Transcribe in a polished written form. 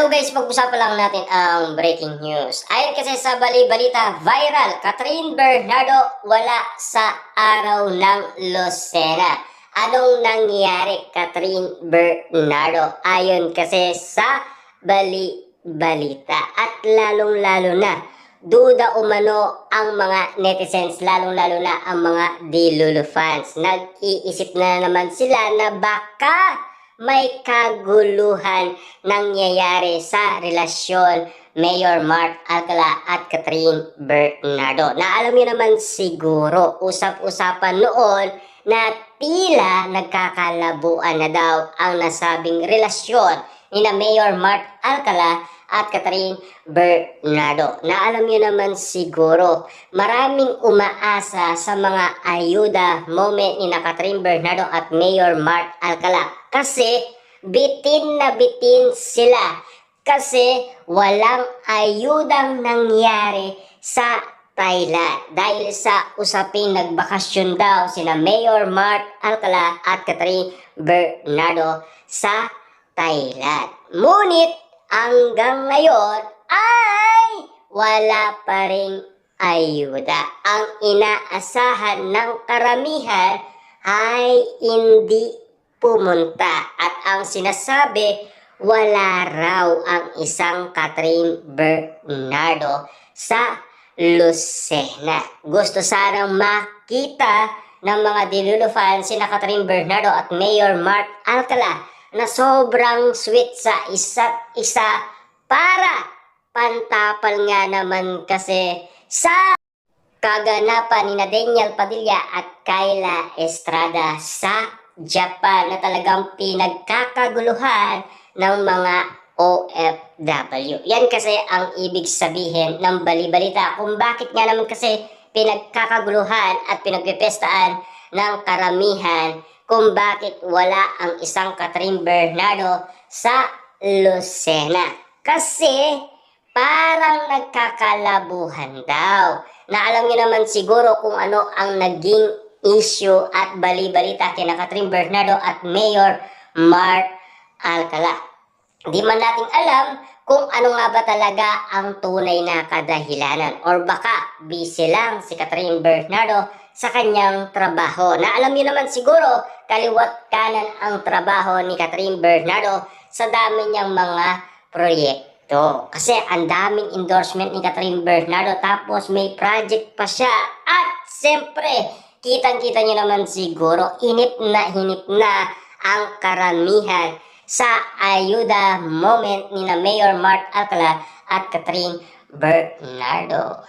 Hello guys, pag-usapan lang natin ang breaking news. Ayon kasi sa balita viral, Catherine Bernardo wala sa araw ng Lucena. Anong nangyari, Catherine Bernardo? Ayon kasi sa balita. At lalong-lalo na, duda umano ang mga netizens, lalong-lalo na ang mga Dilulu fans. Nag-iisip na naman sila na baka may kaguluhan nangyayari sa relasyon Mayor Mark Alcala at Catherine Bernardo. Na alam niyo naman siguro, usap-usapan noon na tila nagkakalabuan na daw ang nasabing relasyon ni Mayor Mark Alcala at Catherine Bernardo. Na alam niyo naman siguro, maraming umaasa sa mga ayuda moment ni Catherine Bernardo at Mayor Mark Alcala. Kasi bitin na bitin sila. Kasi walang ayudang nangyari sa Thailand. Dahil sa usaping nagbakasyon daw sina Mayor Mark Alcala at Catherine Bernardo sa Thailand. Ngunit hanggang ngayon ay wala pa ring ayuda. Ang inaasahan ng karamihan ay hindi pumunta. At ang sinasabi, wala raw ang isang Catherine Bernardo sa Lucena. Gusto sanang makita ng mga Dilulu fans sina Catherine Bernardo at Mayor Mark Alcala na sobrang sweet sa isa't isa para pantapal nga naman kasi sa kaganapan ni Daniel Padilla at Kyla Estrada sa Japan na talagang pinagkakaguluhan ng mga OFW. Yan kasi ang ibig sabihin ng balibalita kung bakit nga naman kasi pinagkakaguluhan at pinagpipestaan ng karamihan kung bakit wala ang isang Catherine Bernardo sa Lucena. Kasi parang nagkakalabuhan daw. Na alam niyo naman siguro kung ano ang naging issue at balibalita kina Catherine Bernardo at Mayor Mark Alcala. Di man natin alam kung ano nga ba talaga ang tunay na kadahilanan or baka busy lang si Catherine Bernardo sa kanyang trabaho. Na alam niyo naman siguro kaliwat kanan ang trabaho ni Catherine Bernardo sa dami niyang mga proyekto. Kasi ang daming endorsement ni Catherine Bernardo tapos may project pa siya at siyempre kitang-kita niyo naman siguro hinip na ang karamihan sa ayuda moment ni Mayor Mark Alcala at Catherine Bernardo.